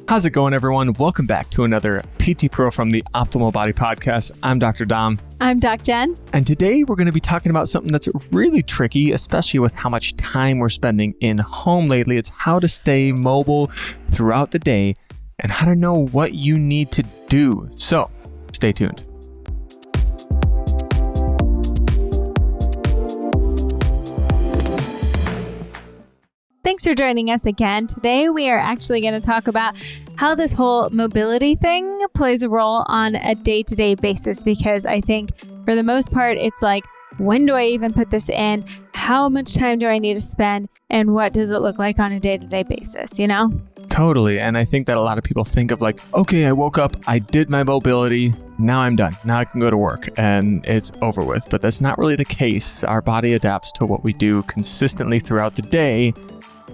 How's it going, everyone? Welcome back to another PT Pro from the Optimal Body Podcast. I'm Dr. Dom. I'm DocJen. And today we're going to be talking about something that's really tricky, especially with how much time we're spending in home lately. It's how to stay mobile throughout the day and how to know what you need to do. So stay tuned. Thanks for joining us again. Today, we are actually going to talk about how this whole mobility thing plays a role on a day-to-day basis, because I think for the most part, it's like, when do I even put this in? How much time do I need to spend? And what does it look like on a day-to-day basis, you know? Totally. And I think that a lot of people think of like, okay, I woke up, I did my mobility, now I'm done. Now I can go to work and it's over with. But that's not really the case. Our body adapts to what we do consistently throughout the day.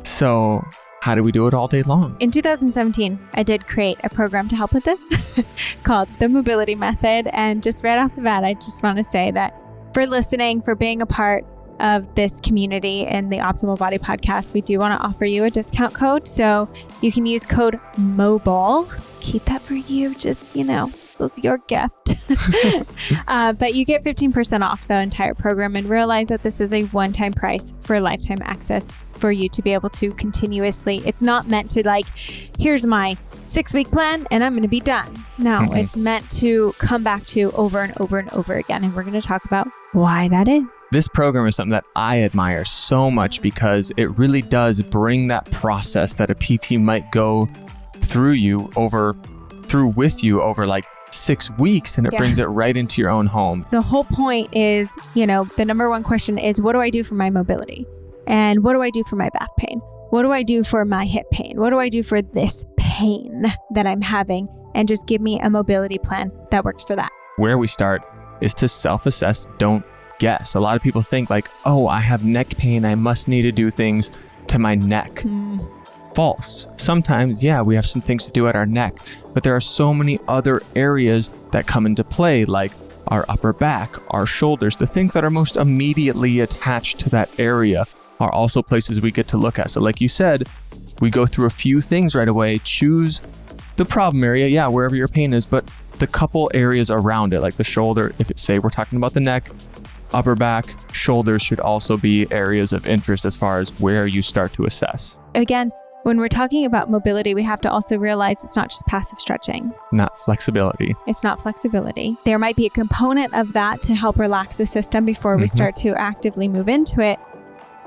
So how do we do it all day long? In 2017, I did create a program to help with this called the Mobility Method. And just right off the bat, I just want to say that for listening, for being a part of this community in the Optimal Body Podcast, we do want to offer you a discount code. So you can use code MOBILE. Keep that for you. Just, it's your gift. But you get 15% off the entire program, and realize that this is a one-time price for lifetime access for you to be able to continuously. It's not meant to like, here's my 6-week plan and I'm going to be done. No, It's meant to come back to over and over and over again. And we're going to talk about why that is. This program is something that I admire so much because it really does bring that process that a PT might go through with you over like 6 weeks, and it brings it right into your own home. The whole point is, the number one question is, what do I do for my mobility? And what do I do for my back pain? What do I do for my hip pain? What do I do for this pain that I'm having? And just give me a mobility plan that works for that. Where we start is to self-assess, don't guess. A lot of people think like, oh, I have neck pain, I must need to do things to my neck. False. Sometimes, we have some things to do at our neck, but there are so many other areas that come into play, like our upper back, our shoulders. The things that are most immediately attached to that area are also places we get to look at. So like you said, we go through a few things right away, choose the problem area, wherever your pain is, but the couple areas around it, like the shoulder, if it's, say we're talking about the neck, upper back, shoulders should also be areas of interest as far as where you start to assess. Again, when we're talking about mobility, we have to also realize it's not just passive stretching. Not flexibility. It's not flexibility. There might be a component of that to help relax the system before we start to actively move into it.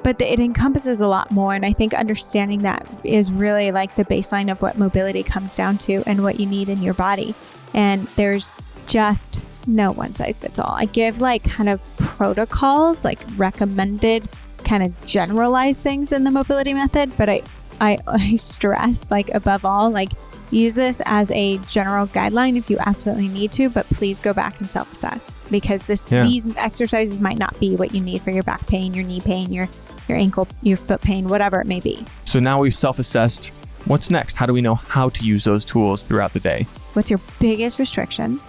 But it encompasses a lot more. And I think understanding that is really like the baseline of what mobility comes down to and what you need in your body. And there's just no one size fits all. I give like kind of protocols, like recommended kind of generalized things in the mobility method. But I stress, like above all, like use this as a general guideline if you absolutely need to, but please go back and self-assess, because these exercises might not be what you need for your back pain, your knee pain, your ankle, your foot pain, whatever it may be. So now we've self-assessed. What's next? How do we know how to use those tools throughout the day? What's your biggest restriction?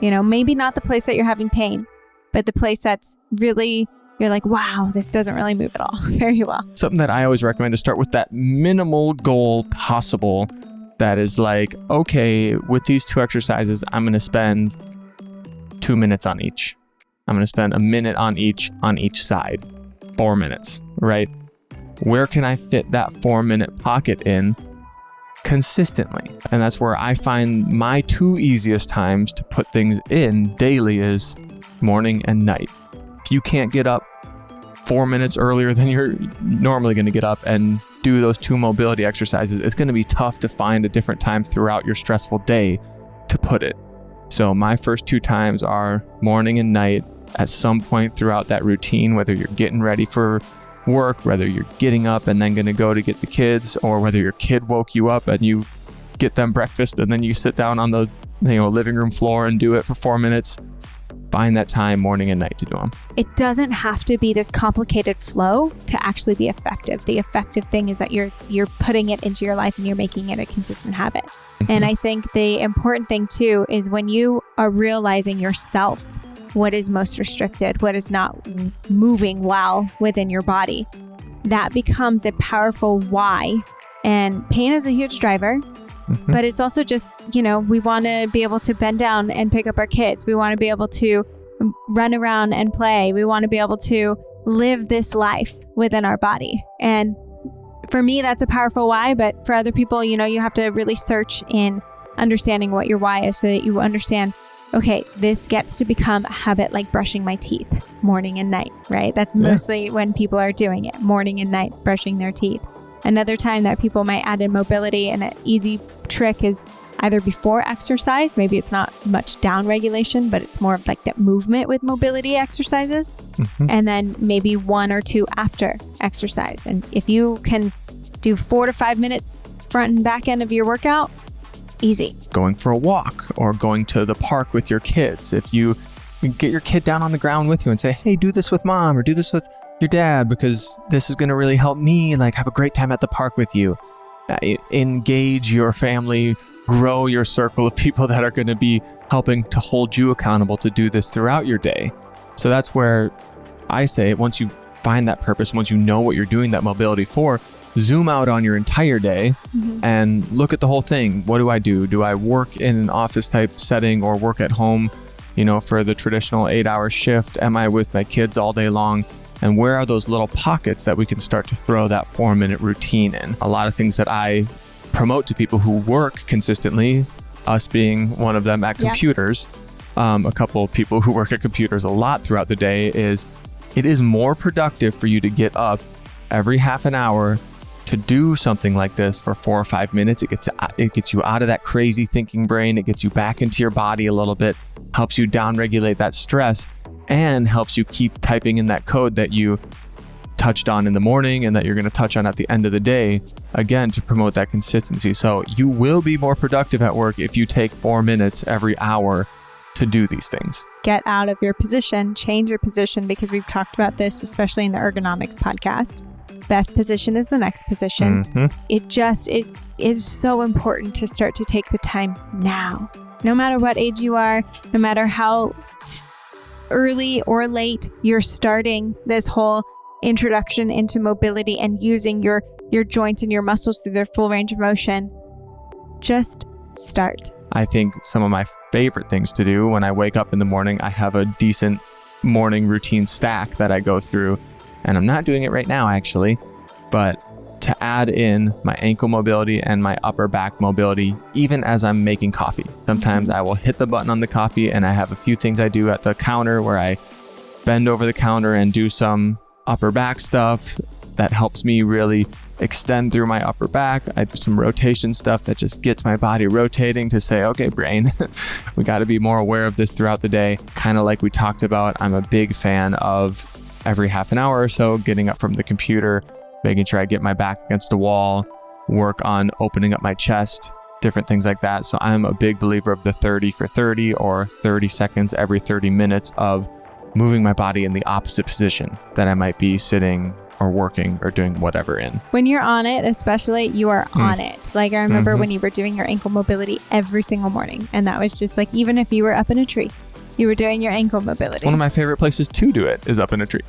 Maybe not the place that you're having pain, but the place that's really, you're like, wow, this doesn't really move at all very well. Something that I always recommend to start with that minimal goal possible. That is like, okay, with these 2 exercises, I'm going to spend 2 minutes on each. I'm going to spend a minute on each side, 4 minutes, right? Where can I fit that 4-minute pocket in consistently? And that's where I find my 2 easiest times to put things in daily is morning and night. If you can't get up 4 minutes earlier than you're normally going to get up and do those 2 mobility exercises, it's going to be tough to find a different time throughout your stressful day to put it. So my first 2 times are morning and night at some point throughout that routine, whether you're getting ready for work, whether you're getting up and then going to go to get the kids, or whether your kid woke you up and you get them breakfast and then you sit down on the living room floor and do it for 4 minutes. Find that time morning and night to do them. It doesn't have to be this complicated flow to actually be effective. The effective thing is that you're putting it into your life and you're making it a consistent habit. And I think the important thing too is when you are realizing yourself what is most restricted, what is not moving well within your body, that becomes a powerful why. And pain is a huge driver. But it's also just, we want to be able to bend down and pick up our kids. We want to be able to run around and play. We want to be able to live this life within our body. And for me, that's a powerful why. But for other people, you have to really search in understanding what your why is so that you understand, okay, this gets to become a habit like brushing my teeth morning and night, right? That's mostly when people are doing it, morning and night, brushing their teeth. Another time that people might add in mobility, and an easy trick is either before exercise, maybe it's not much down regulation, but it's more of like that movement with mobility exercises. And then maybe 1 or 2 after exercise. And if you can do 4 to 5 minutes front and back end of your workout, easy. Going for a walk or going to the park with your kids. If you get your kid down on the ground with you and say, hey, do this with mom or do this with your dad, because this is going to really help me have a great time at the park with you. Engage your family, grow your circle of people that are going to be helping to hold you accountable to do this throughout your day. So that's where I say, once you find that purpose, once you know what you're doing that mobility for, zoom out on your entire day and look at the whole thing. What do? Do I work in an office type setting or work at home, for the traditional 8-hour shift? Am I with my kids all day long? And where are those little pockets that we can start to throw that 4-minute routine in? A lot of things that I promote to people who work consistently, us being one of them at computers, a couple of people who work at computers a lot throughout the day, is it is more productive for you to get up every half an hour to do something like this for 4 or 5 minutes. It gets you out of that crazy thinking brain. It gets you back into your body a little bit, helps you downregulate that stress, and helps you keep typing in that code that you touched on in the morning and that you're going to touch on at the end of the day, again, to promote that consistency. So you will be more productive at work if you take 4 minutes every hour to do these things. Get out of your position, change your position, because we've talked about this, especially in the ergonomics podcast. Best position is the next position. It is so important to start to take the time now. No matter what age you are, no matter how early or late you're starting this whole introduction into mobility and using your joints and your muscles through their full range of motion, just start. I think some of my favorite things to do when I wake up in the morning, I have a decent morning routine stack that I go through, and I'm not doing it right now actually, but to add in my ankle mobility and my upper back mobility, even as I'm making coffee. Sometimes I will hit the button on the coffee, and I have a few things I do at the counter where I bend over the counter and do some upper back stuff that helps me really extend through my upper back. I do some rotation stuff that just gets my body rotating to say, okay, brain, we got to be more aware of this throughout the day. Kind of like we talked about, I'm a big fan of every half an hour or so getting up from the computer, making sure I get my back against a wall, work on opening up my chest, different things like that. So I'm a big believer of the 30 for 30 or 30 seconds every 30 minutes of moving my body in the opposite position that I might be sitting or working or doing whatever in. When you're on it, especially, you are on it. Like I remember when you were doing your ankle mobility every single morning, and that was just like, even if you were up in a tree, you were doing your ankle mobility. One of my favorite places to do it is up in a tree.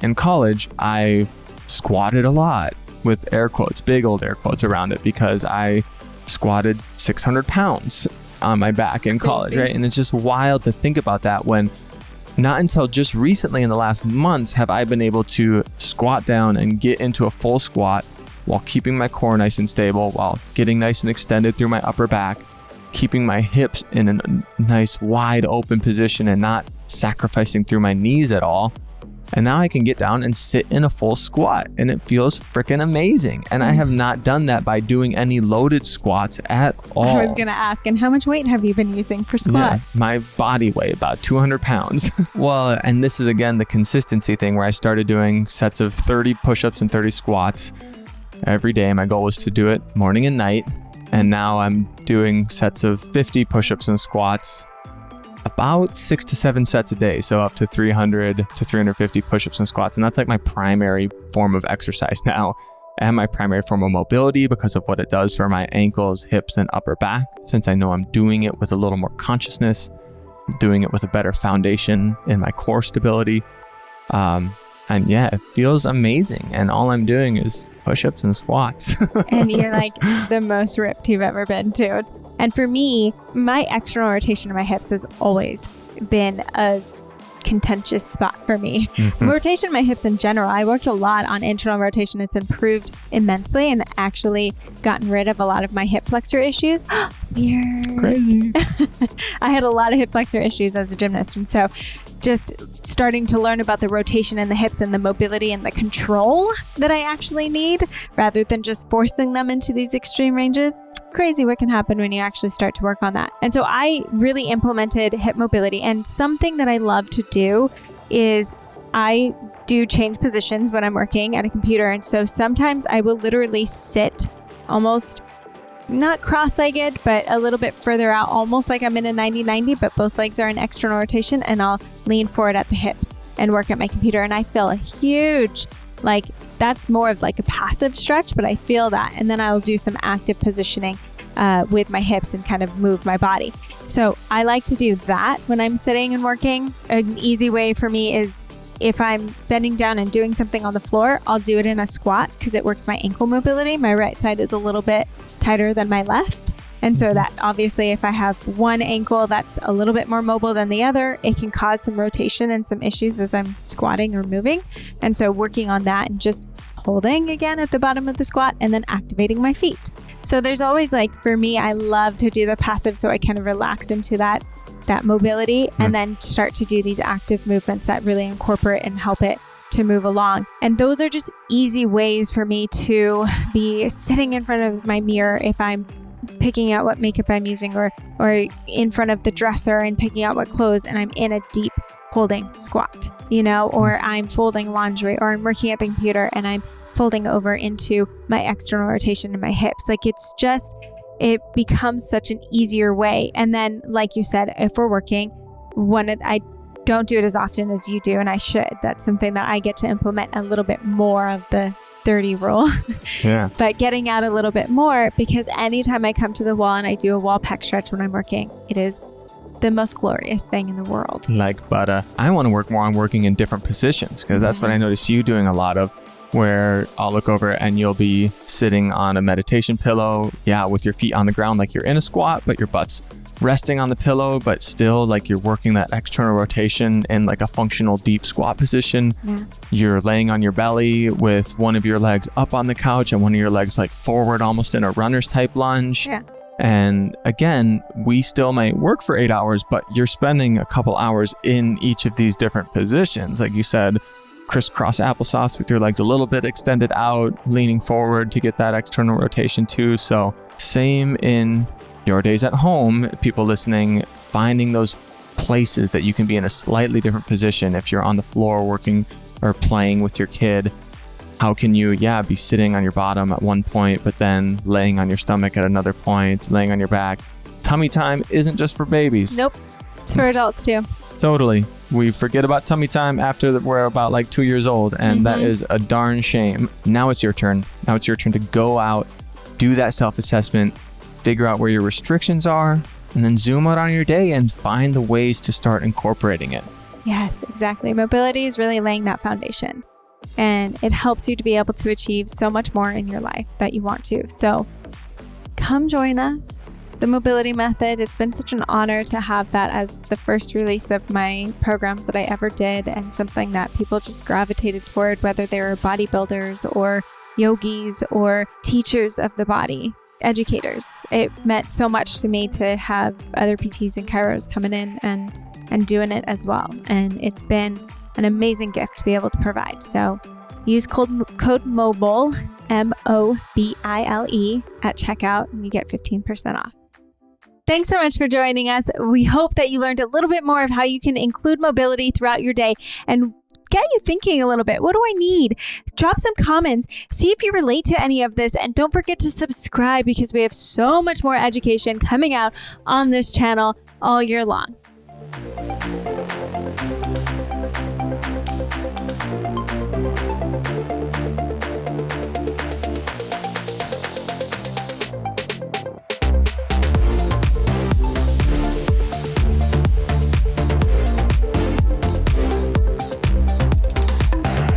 In college, I squatted a lot with air quotes, big old air quotes around it, because I squatted 600 pounds on my back in college, right? And it's just wild to think about that, when not until just recently in the last months have I been able to squat down and get into a full squat while keeping my core nice and stable, while getting nice and extended through my upper back, keeping my hips in a nice wide open position and not sacrificing through my knees at all. And now I can get down and sit in a full squat, and it feels freaking amazing. And I have not done that by doing any loaded squats at all. I was going to ask, and how much weight have you been using for squats? Yeah, my body weight, about 200 pounds. Well, and this is again the consistency thing, where I started doing sets of 30 push-ups and 30 squats every day. My goal was to do it morning and night. And now I'm doing sets of 50 push-ups and squats, about 6 to 7 sets a day. So up to 300 to 350 push-ups and squats. And that's like my primary form of exercise now, and my primary form of mobility, because of what it does for my ankles, hips, and upper back. Since I know I'm doing it with a little more consciousness, doing it with a better foundation in my core stability. And yeah, it feels amazing. And all I'm doing is push-ups and squats. And you're like the most ripped you've ever been too. And for me, my external rotation of my hips has always been a contentious spot for me. Rotation of my hips in general, I worked a lot on internal rotation. It's improved immensely and actually gotten rid of a lot of my hip flexor issues. Weird. Crazy. I had a lot of hip flexor issues as a gymnast. And so just starting to learn about the rotation in the hips and the mobility and the control that I actually need rather than just forcing them into these extreme ranges. Crazy what can happen when you actually start to work on that. And so I really implemented hip mobility. And something that I love to do is I do change positions when I'm working at a computer. And so sometimes I will literally sit almost not cross-legged, but a little bit further out, almost like I'm in a 90-90, but both legs are in external rotation, and I'll lean forward at the hips and work at my computer. And I feel a huge, like, that's more of like a passive stretch, but I feel that. And then I'll do some active positioning with my hips and kind of move my body. So I like to do that when I'm sitting and working. An easy way for me is if I'm bending down and doing something on the floor, I'll do it in a squat because it works my ankle mobility. My right side is a little bit tighter than my left. And so that obviously if I have one ankle that's a little bit more mobile than the other, it can cause some rotation and some issues as I'm squatting or moving. And so working on that and just holding again at the bottom of the squat and then activating my feet. So there's always like, for me, I love to do the passive so I kind of relax into that mobility and then start to do these active movements that really incorporate and help it to move along. And those are just easy ways for me to be sitting in front of my mirror if I'm picking out what makeup I'm using or in front of the dresser and picking out what clothes and I'm in a deep holding squat, or I'm folding laundry or I'm working at the computer and I'm folding over into my external rotation in my hips. Like it becomes such an easier way. And then, like you said, if we're working, I don't do it as often as you do, and I should. That's something that I get to implement a little bit more of the 30 rule. Yeah. But getting out a little bit more, because anytime I come to the wall and I do a wall pec stretch when I'm working, it is the most glorious thing in the world. But I want to work more on working in different positions because that's what I notice you doing a lot of, where I'll look over and you'll be sitting on a meditation pillow, with your feet on the ground like you're in a squat, but your butt's resting on the pillow, but still like you're working that external rotation in like a functional deep squat position. Yeah. You're laying on your belly with one of your legs up on the couch and one of your legs like forward, almost in a runner's type lunge. Yeah. And again, we still might work for 8 hours, but you're spending a couple hours in each of these different positions. Like you said, crisscross applesauce with your legs a little bit extended out, leaning forward to get that external rotation too. So same in your days at home, people listening, finding those places that you can be in a slightly different position. If you're on the floor working or playing with your kid, how can you, be sitting on your bottom at one point, but then laying on your stomach at another point, laying on your back. Tummy time isn't just for babies. Nope. It's for adults too. Totally. We forget about tummy time after we're about like 2 years old, and that is a darn shame. Now it's your turn. Now it's your turn to go out, do that self-assessment, figure out where your restrictions are, and then zoom out on your day and find the ways to start incorporating it. Yes, exactly. Mobility is really laying that foundation, and it helps you to be able to achieve so much more in your life that you want to. So come join us. The Mobility Method, it's been such an honor to have that as the first release of my programs that I ever did, and something that people just gravitated toward, whether they were bodybuilders or yogis or teachers of the body, educators. It meant so much to me to have other PTs and chiros coming in and doing it as well. And it's been an amazing gift to be able to provide. So use code MOBILE, MOBILE, at checkout and you get 15% off. Thanks so much for joining us. We hope that you learned a little bit more of how you can include mobility throughout your day and get you thinking a little bit. What do I need? Drop some comments. See if you relate to any of this. And don't forget to subscribe because we have so much more education coming out on this channel all year long.